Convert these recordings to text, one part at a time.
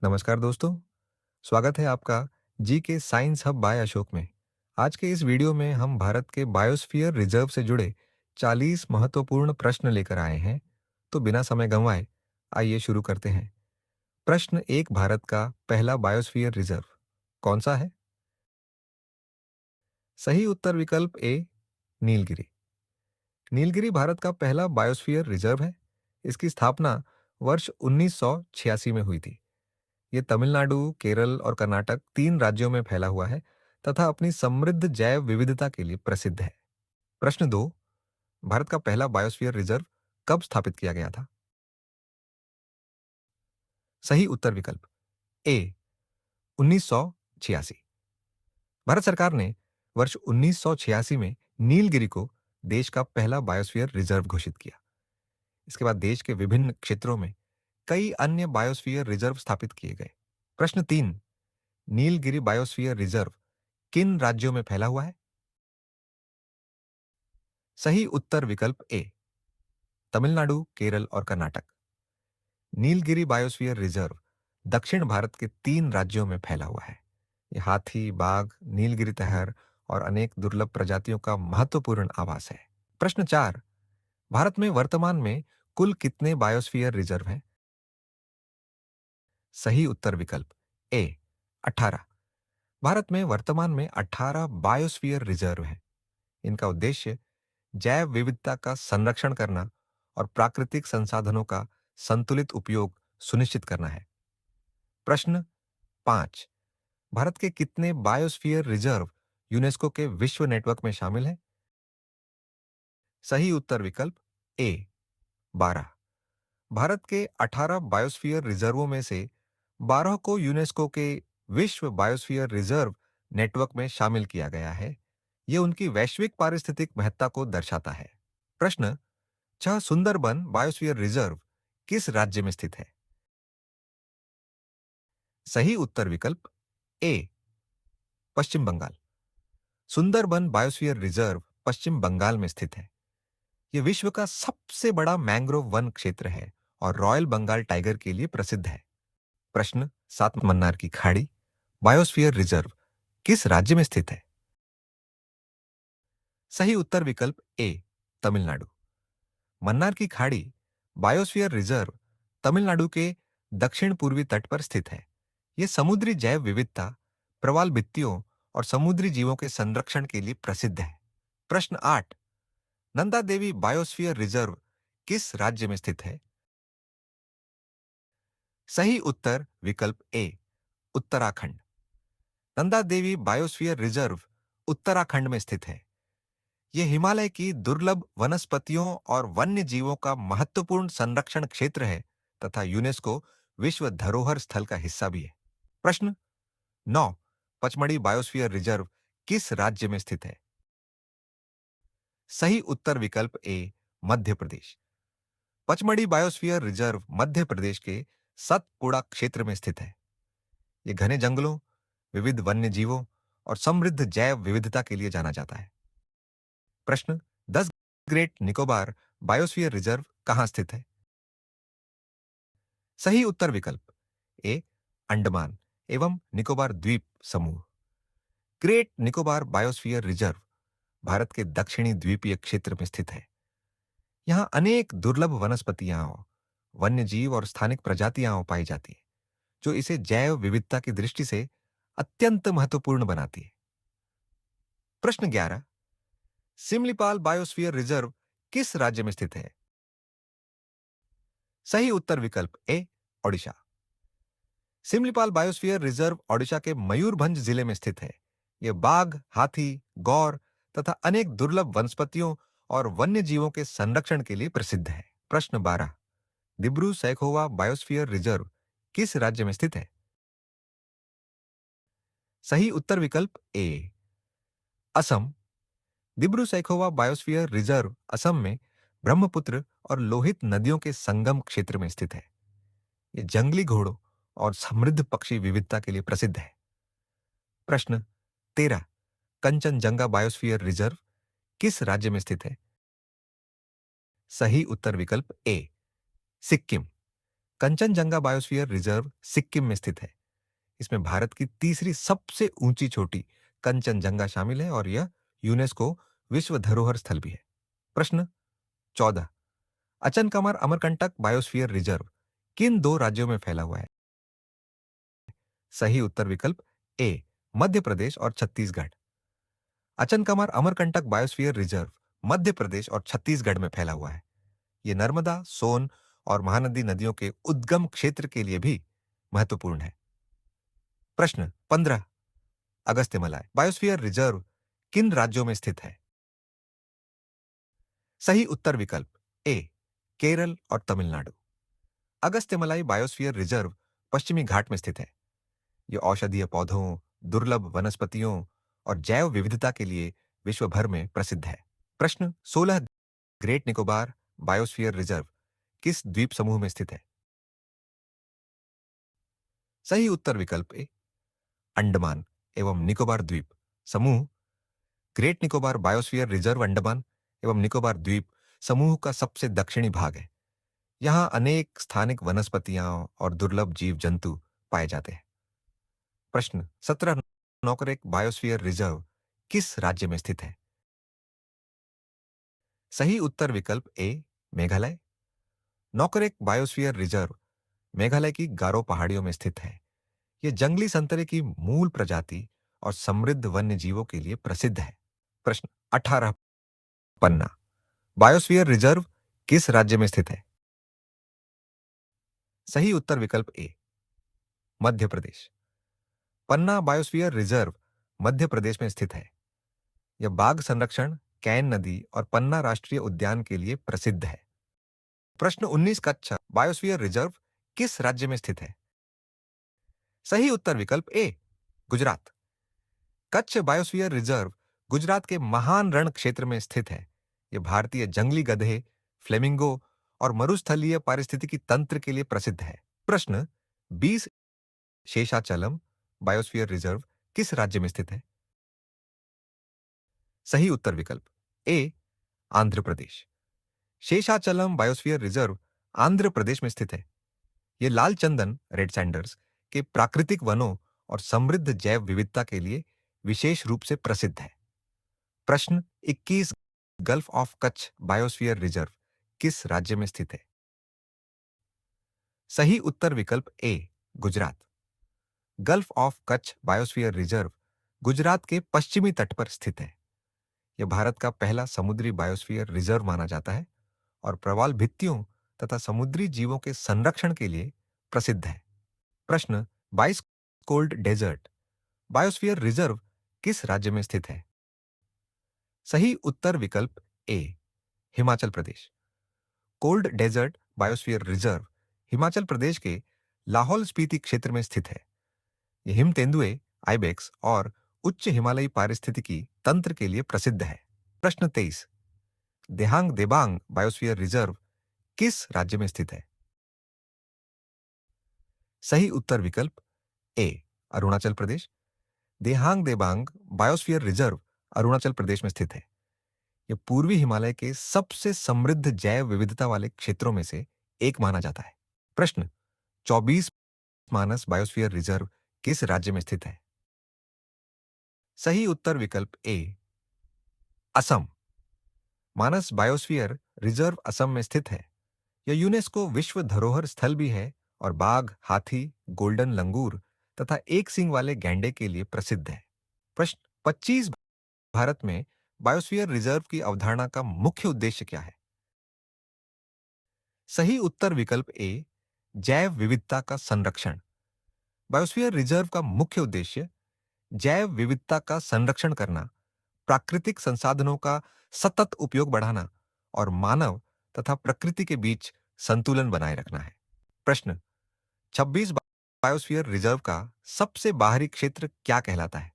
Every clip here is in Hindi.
नमस्कार दोस्तों, स्वागत है आपका जी के साइंस हब बाय अशोक में। आज के इस वीडियो में हम भारत के बायोस्फीयर रिजर्व से जुड़े 40 महत्वपूर्ण प्रश्न लेकर आए हैं। तो बिना समय गंवाए आइए शुरू करते हैं। प्रश्न एक, भारत का पहला बायोस्फीयर रिजर्व कौन सा है? सही उत्तर विकल्प ए, नीलगिरी। नीलगिरी भारत का पहला बायोस्फीयर रिजर्व है। इसकी स्थापना वर्ष 1986 में हुई थी। ये तमिलनाडु, केरल और कर्नाटक 3 राज्यों में फैला हुआ है तथा अपनी समृद्ध जैव विविधता के लिए प्रसिद्ध है। प्रश्न 2, भारत का पहला बायोस्फीयर रिजर्व कब स्थापित किया गया था? सही उत्तर विकल्प ए, 1986। भारत सरकार ने वर्ष 1986 में नीलगिरी को देश का पहला बायोस्फीयर रिजर्व घोषित किया। इसके बाद देश के विभिन्न क्षेत्रों में कई अन्य बायोस्फीयर रिजर्व स्थापित किए गए। प्रश्न 3, नीलगिरी बायोस्फीयर रिजर्व किन राज्यों में फैला हुआ है? सही उत्तर विकल्प ए, तमिलनाडु, केरल और कर्नाटक। नीलगिरी बायोस्फीयर रिजर्व दक्षिण भारत के 3 राज्यों में फैला हुआ है। ये हाथी, बाघ, नीलगिरी तहर और अनेक दुर्लभ प्रजातियों का महत्वपूर्ण आवास है। प्रश्न 4, भारत में वर्तमान में कुल कितने बायोस्फीयर रिजर्व हैं? सही उत्तर विकल्प ए, 18। भारत में वर्तमान में 18 बायोस्फीयर रिजर्व हैं। इनका उद्देश्य जैव विविधता का संरक्षण करना और प्राकृतिक संसाधनों का संतुलित उपयोग सुनिश्चित करना है। प्रश्न 5, भारत के कितने बायोस्फीयर रिजर्व यूनेस्को के विश्व नेटवर्क में शामिल हैं? सही उत्तर विकल्प ए, 12। भारत के 18 बायोस्फीयर रिजर्वों में से 12 को यूनेस्को के विश्व बायोस्फीयर रिजर्व नेटवर्क में शामिल किया गया है। यह उनकी वैश्विक पारिस्थितिक महत्ता को दर्शाता है। प्रश्न 6, सुंदरबन बायोस्फीयर रिजर्व किस राज्य में स्थित है? सही उत्तर विकल्प ए, पश्चिम बंगाल। सुंदरबन बायोस्फीयर रिजर्व पश्चिम बंगाल में स्थित है। यह विश्व का सबसे बड़ा मैंग्रोव वन क्षेत्र है और रॉयल बंगाल टाइगर के लिए प्रसिद्ध है। प्रश्न 7, मन्नार की खाड़ी बायोस्फीयर रिजर्व किस राज्य में स्थित है? सही उत्तर विकल्प ए, तमिलनाडु। मन्नार की खाड़ी बायोस्फीयर रिजर्व तमिलनाडु के दक्षिण पूर्वी तट पर स्थित है। यह समुद्री जैव विविधता, प्रवाल भित्तियों और समुद्री जीवों के संरक्षण के लिए प्रसिद्ध है। प्रश्न 8, नंदा देवी बायोस्फीयर रिजर्व किस राज्य में स्थित है? सही उत्तर विकल्प ए, उत्तराखंड। नंदा देवी बायोस्फीयर रिजर्व उत्तराखंड में स्थित है। यह हिमालय की दुर्लभ वनस्पतियों और वन्य जीवों का महत्वपूर्ण संरक्षण क्षेत्र है तथा यूनेस्को विश्व धरोहर स्थल का हिस्सा भी है। प्रश्न 9, पचमढ़ी बायोस्फीयर रिजर्व किस राज्य में स्थित है? सही उत्तर विकल्प ए, मध्य प्रदेश। पचमढ़ी बायोस्फीयर रिजर्व मध्य प्रदेश के सतपुड़ा क्षेत्र में स्थित है। यह घने जंगलों, विविध वन्य जीवों और समृद्ध जैव विविधता के लिए जाना जाता है। प्रश्न 10, ग्रेट निकोबार बायोस्फीयर रिजर्व कहां स्थित है? सही उत्तर विकल्प ए, अंडमान एवं निकोबार द्वीप समूह। Great Nicobar biosphere reserve Bharat के दक्षिणी द्वीपीय क्षेत्र में स्थित है। यहां अनेक दुर्लभ वनस्पतियां, वन्य जीव और स्थानिक प्रजातियां पाई जाती हैं, जो इसे जैव विविधता की दृष्टि से अत्यंत महत्वपूर्ण बनाती है। प्रश्न 11, सिमलीपाल बायोस्फीयर रिजर्व किस राज्य में स्थित है? सही उत्तर विकल्प ए, ओडिशा। सिमलीपाल बायोस्फीयर रिजर्व ओडिशा के मयूरभंज जिले में स्थित है। यह बाघ, हाथी, गौर तथा अनेक दुर्लभ वनस्पतियों और वन्य जीवों के संरक्षण के लिए प्रसिद्ध है। प्रश्न 12, दिब्रू सैखोवा बायोस्फीयर रिजर्व किस राज्य में स्थित है? सही उत्तर विकल्प ए, असम। दिब्रू सैखोवा बायोस्फीयर रिजर्व असम में ब्रह्मपुत्र और लोहित नदियों के संगम क्षेत्र में स्थित है। यह जंगली घोड़ों और समृद्ध पक्षी विविधता के लिए प्रसिद्ध है। प्रश्न 13, कंचनजंगा बायोस्फीयर रिजर्व किस राज्य में स्थित है? सही उत्तर विकल्प ए, सिक्किम। कंचनजंगा बायोस्फीयर रिजर्व सिक्किम में स्थित है। इसमें भारत की तीसरी सबसे ऊंची चोटी कंचनजंगा शामिल है और यह यूनेस्को विश्व धरोहर स्थल भी है। प्रश्न 14। अचनकमार अमरकंटक बायोस्फीयर रिजर्व किन दो राज्यों में फैला हुआ है? सही उत्तर विकल्प ए मध्य प्रदेश और छत्तीसगढ़। अचनकमार अमरकंटक बायोस्फीयर रिजर्व मध्य प्रदेश और छत्तीसगढ़ में फैला हुआ है। ये नर्मदा, सोन और महानदी नदियों के उद्गम क्षेत्र के लिए भी महत्वपूर्ण है। प्रश्न 15। अगस्त्यमलाय बायोस्फीयर रिजर्व किन राज्यों में स्थित है? सही उत्तर विकल्प ए केरल और तमिलनाडु। अगस्त्यमलाई बायोस्फीयर रिजर्व पश्चिमी घाट में स्थित है। यह औषधीय पौधों, दुर्लभ वनस्पतियों और जैव विविधता के लिए विश्व भर में प्रसिद्ध है। प्रश्न 16। ग्रेट निकोबार बायोस्फीयर रिजर्व किस द्वीप समूह में स्थित है? सही उत्तर विकल्प ए अंडमान एवं निकोबार द्वीप समूह। Great Nicobar biosphere reserve Andaman एवं निकोबार द्वीप समूह का सबसे दक्षिणी भाग है। यहाँ अनेक स्थानिक वनस्पतियां और दुर्लभ जीव जंतु पाए जाते हैं। प्रश्न 17। नौकरेक बायोस्फीयर रिजर्व किस राज्य में स्थित है? सही उत्तर विकल्प ए मेघालय। नौकरेक बायोस्फीयर रिजर्व मेघालय की गारो पहाड़ियों में स्थित है। यह जंगली संतरे की मूल प्रजाति और समृद्ध वन्य जीवों के लिए प्रसिद्ध है। प्रश्न 18। पन्ना बायोस्फीयर रिजर्व किस राज्य में स्थित है? सही उत्तर विकल्प ए मध्य प्रदेश। पन्ना बायोस्फीयर रिजर्व मध्य प्रदेश में स्थित है। यह बाघ संरक्षण, कैन नदी और पन्ना राष्ट्रीय उद्यान के लिए प्रसिद्ध है। प्रश्न 19। कच्छ बायोस्फीयर रिजर्व किस राज्य में स्थित है? सही उत्तर विकल्प A Gujarat. Kutch biosphere reserve Gujarat के महान रण क्षेत्र में स्थित है। यह भारतीय जंगली गधे, फ्लेमिंगो और मरुस्थलीय पारिस्थितिकी तंत्र के लिए प्रसिद्ध है। प्रश्न 20। शेषाचलम बायोस्फीयर रिजर्व किस राज्य में स्थित है? सही उत्तर विकल्प ए आंध्र प्रदेश। शेषाचलम बायोस्फीयर रिजर्व आंध्र प्रदेश में स्थित है। यह लाल चंदन रेड सैंडर्स के प्राकृतिक वनों और समृद्ध जैव विविधता के लिए विशेष रूप से प्रसिद्ध है। प्रश्न 21। Gulf of Kutch biosphere reserve किस राज्य में स्थित है? सही उत्तर विकल्प A Gujarat. Gulf of Kutch biosphere reserve Gujarat के पश्चिमी तट पर स्थित है। यह भारत का पहला समुद्री बायोस्फीयर रिजर्व माना जाता है और प्रवाल भित्तियों तथा समुद्री जीवों के संरक्षण के लिए प्रसिद्ध है। प्रश्न 22। कोल्ड डेजर्ट बायोस्फीयर रिजर्व किस राज्य में स्थित है? सही उत्तर विकल्प A Himachal Pradesh. Cold desert biosphere reserve Himachal Pradesh के लाहौल स्पीति क्षेत्र में स्थित है। यह हिम तेंदुए, आइबेक्स और उच्च हिमालयी पारिस्थितिकी तंत्र के लिए प्रसिद्ध है। प्रश्न 23। देहांग देबांग बायोस्फीयर रिजर्व किस राज्य में स्थित है? सही उत्तर विकल्प ए अरुणाचल प्रदेश। देहांग देबांग बायोस्फीयर रिजर्व अरुणाचल प्रदेश में स्थित है। यह पूर्वी हिमालय के सबसे समृद्ध जैव विविधता वाले क्षेत्रों में से एक माना जाता है। प्रश्न 24। मानस बायोस्फीयर रिजर्व किस राज्य में स्थित है? सही उत्तर विकल्प ए असम। मानस बायोस्फीयर रिजर्व असम में स्थित है। यह यूनेस्को विश्व धरोहर स्थल भी है और बाघ, हाथी, गोल्डन लंगूर तथा एक सींग वाले गैंडे के लिए प्रसिद्ध है। प्रश्न 25। भारत में बायोस्फीयर रिजर्व की अवधारणा का मुख्य उद्देश्य क्या है? सही उत्तर विकल्प ए जैव विविधता का संरक्षण। बायोस्फीयर रिजर्व का मुख्य उद्देश्य जैव विविधता का संरक्षण करना, प्राकृतिक संसाधनों का सतत उपयोग बढ़ाना और मानव तथा प्रकृति के बीच संतुलन बनाए रखना है। प्रश्न 26। बायोस्फीयर रिजर्व का सबसे बाहरी क्षेत्र क्या कहलाता है?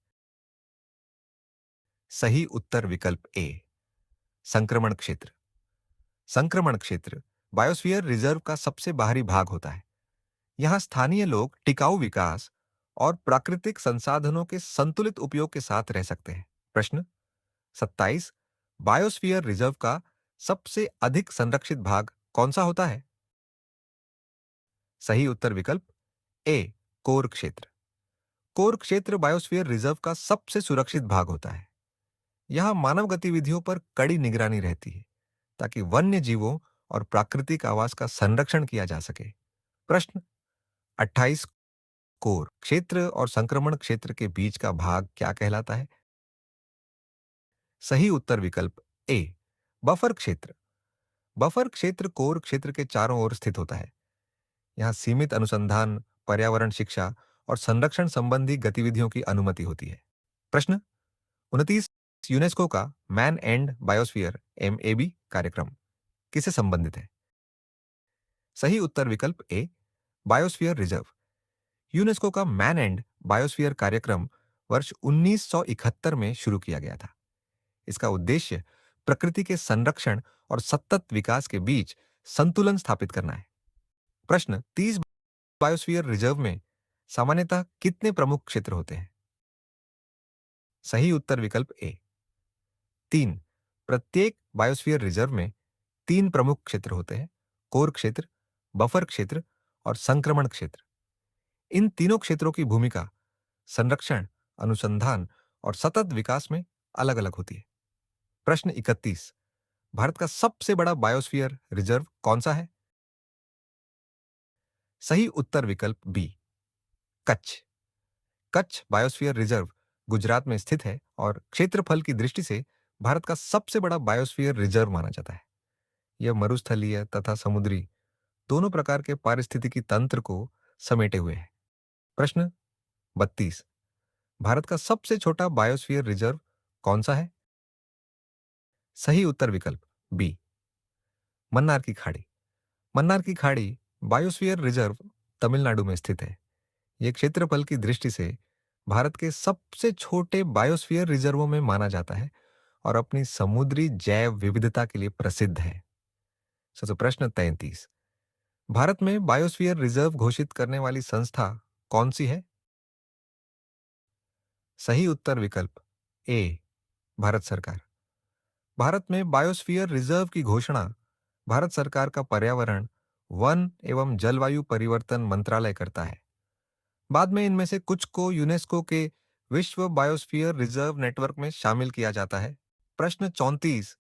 सही उत्तर विकल्प ए संक्रमण क्षेत्र। संक्रमण क्षेत्र बायोस्फीयर रिजर्व का सबसे बाहरी भाग होता है। यहां स्थानीय लोग टिकाऊ विकास और प्राकृतिक संसाधनों के संतुलित उपयोग के साथ रह सकते हैं। प्रश्न 27। बायोस्फीयर रिजर्व का सबसे अधिक संरक्षित भाग कौन सा होता है? सही उत्तर विकल्प ए, कोर क्षेत्र। कोर क्षेत्र बायोस्फीयर रिजर्व का सबसे सुरक्षित भाग होता है। यहाँ मानव गतिविधियों पर कड़ी निगरानी रहती है ताकि वन्य जीवों और प्राकृतिक आवास का संरक्षण किया जा सके। प्रश्न 28, कोर क्षेत्र और संक्रमण क्षेत्र के बीच का भाग क्या कहलाता है? सही उत्तर विकल्प ए, बफर क्षेत्र। बफर क्षेत्र कोर क्षेत्र के चारों ओर स्थित होता है। यहाँ सीमित अनुसंधान, पर्यावरण शिक्षा और संरक्षण संबंधी गतिविधियों की अनुमति होती है। प्रश्न 29, यूनेस्को का मैन एंड बायोस्फीयर एमएबी कार्यक्रम किसे संबंधित है? सही उत्तर विकल्प ए, बायोस्फीयर रिजर्व। यूनेस्को का मैन एंड बायोस्फीयर कार्यक्रम वर्ष 1971 में शुरू किया गया था। इसका उद्देश्य प्रकृति के संरक्षण और सतत विकास के बीच संतुलन स्थापित करना है। प्रश्न 30, बायोस्फीयर रिजर्व में सामान्यतः कितने प्रमुख क्षेत्र होते हैं? सही उत्तर विकल्प ए, 3। प्रत्येक बायोस्फीयर रिजर्व में 3 प्रमुख क्षेत्र होते हैं: कोर क्षेत्र, बफर क्षेत्र और संक्रमण क्षेत्र। इन तीनों क्षेत्रों की भूमिका संरक्षण, अनुसंधान और सतत विकास में अलग-अलग होती है। प्रश्न 31, भारत का सबसे बड़ा बायोस्फीयर रिजर्व कौन सा है? सही उत्तर विकल्प B, Kutch. Kutch biosphere reserve Gujarat में स्थित है और क्षेत्रफल की दृष्टि से भारत का सबसे बड़ा बायोस्फीयर रिजर्व माना जाता है। यह मरुस्थलीय तथा समुद्री दोनों प्रकार के पारिस्थितिकी तंत्र को समेटे हुए है। प्रश्न 32, भारत का सबसे छोटा बायोस्फीयर रिजर्व कौन सा है? सही उत्तर विकल्प बी, मन्नार की खाड़ी। मन्नार की खाड़ी बायोस्फीयर रिजर्व तमिलनाडु में स्थित है। यह क्षेत्रफल की दृष्टि से भारत के सबसे छोटे बायोस्फीयर रिजर्वों में माना जाता है और अपनी समुद्री जैव विविधता के लिए प्रसिद्ध है। तो प्रश्न 33, भारत में बायोस्फीयर रिजर्व घोषित करने वाली संस्था कौन सी है? सही उत्तर विकल्प ए, भारत सरकार। भारत में बायोस्फीयर रिजर्व की घोषणा भारत सरकार का पर्यावरण, वन एवं जलवायु परिवर्तन मंत्रालय करता है। बाद में इनमें से कुछ को यूनेस्को के विश्व बायोस्फीयर रिजर्व नेटवर्क में शामिल किया जाता है। प्रश्न 34,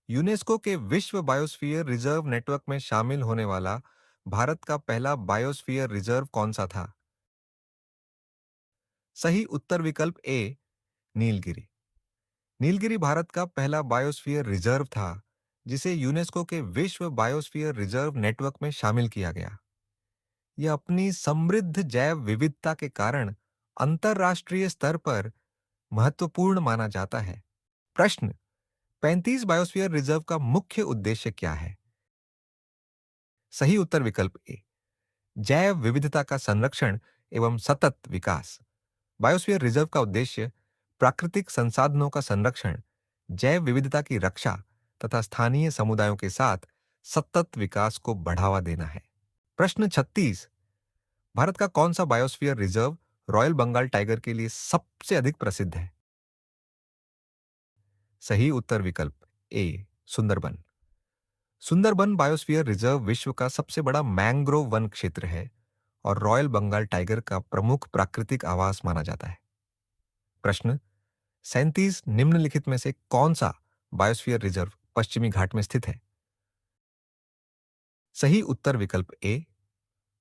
यूनेस्को के विश्व बायोस्फीयर रिजर्व नेटवर्क में शामिल होने वाला भारत का पहला बायोस्फीयर रिजर्व कौन सा था? सही उत्तर विकल्प ए, नीलगिरी। नीलगिरी भारत का पहला बायोस्फीयर रिजर्व था जिसे यूनेस्को के विश्व बायोस्फीयर रिजर्व नेटवर्क में शामिल किया गया। यह अपनी समृद्ध जैव विविधता के कारण अंतरराष्ट्रीय स्तर पर महत्वपूर्ण माना जाता है। प्रश्न 35, बायोस्फीयर रिजर्व का मुख्य उद्देश्य क्या है? सही उत्तर विकल्प ए, जैव विविधता का संरक्षण एवं सतत विकास। बायोस्फीयर रिजर्व का उद्देश्य प्राकृतिक संसाधनों का संरक्षण, जैव विविधता की रक्षा तथा स्थानीय समुदायों के साथ सतत विकास को बढ़ावा देना है। प्रश्न 36, भारत का कौन सा biosphere reserve royal Bengal tiger के लिए सबसे अधिक प्रसिद्ध है? सही उत्तर विकल्प A, Sundarban. Sundarban biosphere reserve विश्व का सबसे बड़ा मैंग्रोव वन क्षेत्र है और रॉयल बंगाल टाइगर का प्रमुख प्राकृतिक आवास माना जाता है। प्रश्न 37, निम्नलिखित में से कौन सा बायोस्फीयर रिजर्व पश्चिमी घाट में स्थित है? सही उत्तर विकल्प ए,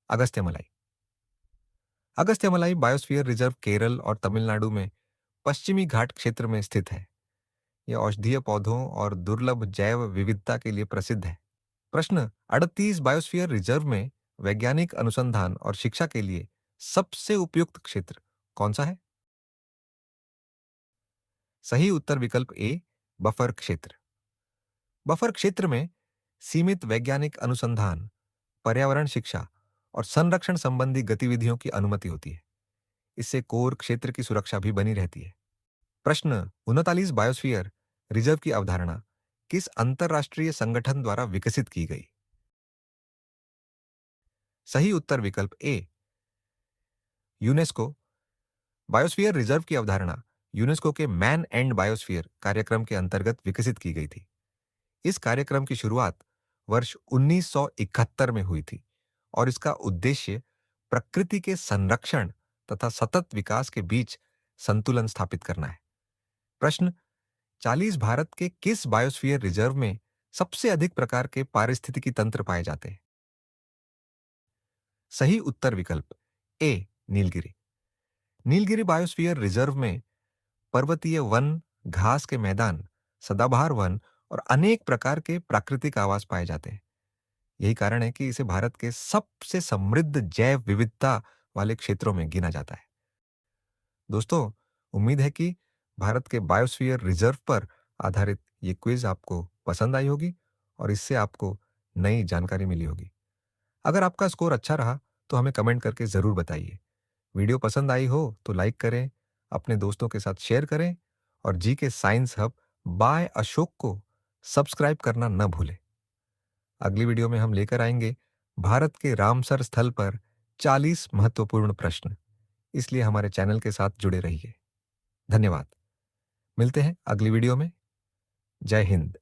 अगस्त्यमलाई। अगस्त्यमलाई बायोस्फीयर रिजर्व केरल और तमिलनाडु में पश्चिमी घाट क्षेत्र में स्थित है। यह औषधीय पौधों और दुर्लभ जैव विविधता के लिए प्रसिद्ध है। प्रश्न 38, बायोस्फीयर रिजर्व में वैज्ञानिक अनुसंधान और शिक्षा के लिए सबसे उपयुक्त क्षेत्र कौन सा है? सही उत्तर विकल्प ए, बफर क्षेत्र। बफर क्षेत्र में सीमित वैज्ञानिक अनुसंधान, पर्यावरण शिक्षा और संरक्षण संबंधी गतिविधियों की अनुमति होती है। इससे कोर क्षेत्र की सुरक्षा भी बनी रहती है। प्रश्न 39, बायोस्फीयर रिजर्व की अवधारणा किस अंतरराष्ट्रीय संगठन द्वारा विकसित की गई? सही उत्तर विकल्प ए, यूनेस्को। बायोस्फीयर रिजर्व की अवधारणा यूनेस्को के मैन एंड बायोस्फीयर कार्यक्रम के अंतर्गत विकसित की गई थी। इस कार्यक्रम की शुरुआत वर्ष 1971 में हुई थी और इसका उद्देश्य प्रकृति के संरक्षण तथा सतत विकास के बीच संतुलन स्थापित करना है। प्रश्न 40 भारत के किस बायोस्फीयर रिजर्व में सबसे अधिक प्रकार के पारिस्थितिकी तंत्र पाए जाते हैं? सही उत्तर विकल्प ए नीलगिरी। नीलगिरी बायोस्फीयर रिजर्व में पर्वतीय वन, घास के मैदान, सदाबहार वन और अनेक प्रकार के प्राकृतिक आवास पाए जाते हैं। यही कारण है कि इसे भारत के सबसे समृद्ध जैव विविधता वाले क्षेत्रों में गिना जाता है। दोस्तों, उम्मीद है कि भारत के बायोस्फीयर रिजर्व पर आधारित ये क्विज आपको पसंद आई होगी और इससे आपको नई जानकारी मिली होगी। अगर आपका स्कोर अच्छा रहा तो हमें कमेंट करके ज़रूर बताइए। वीडियो पसंद आई हो तो लाइक करें, अपने दोस्तों के साथ शेयर करें और जी के साइंस हब बाय अशोक को सब्सक्राइब करना न भूलें। अगली वीडियो में हम लेकर आएंगे भारत के रामसर स्थल पर 40 महत्वपूर्ण प्रश्न। इसलिए हमारे चैनल के साथ जुड़े रहिए। धन्यवाद। मिलते हैं अगली वीडियो में। जय हिंद।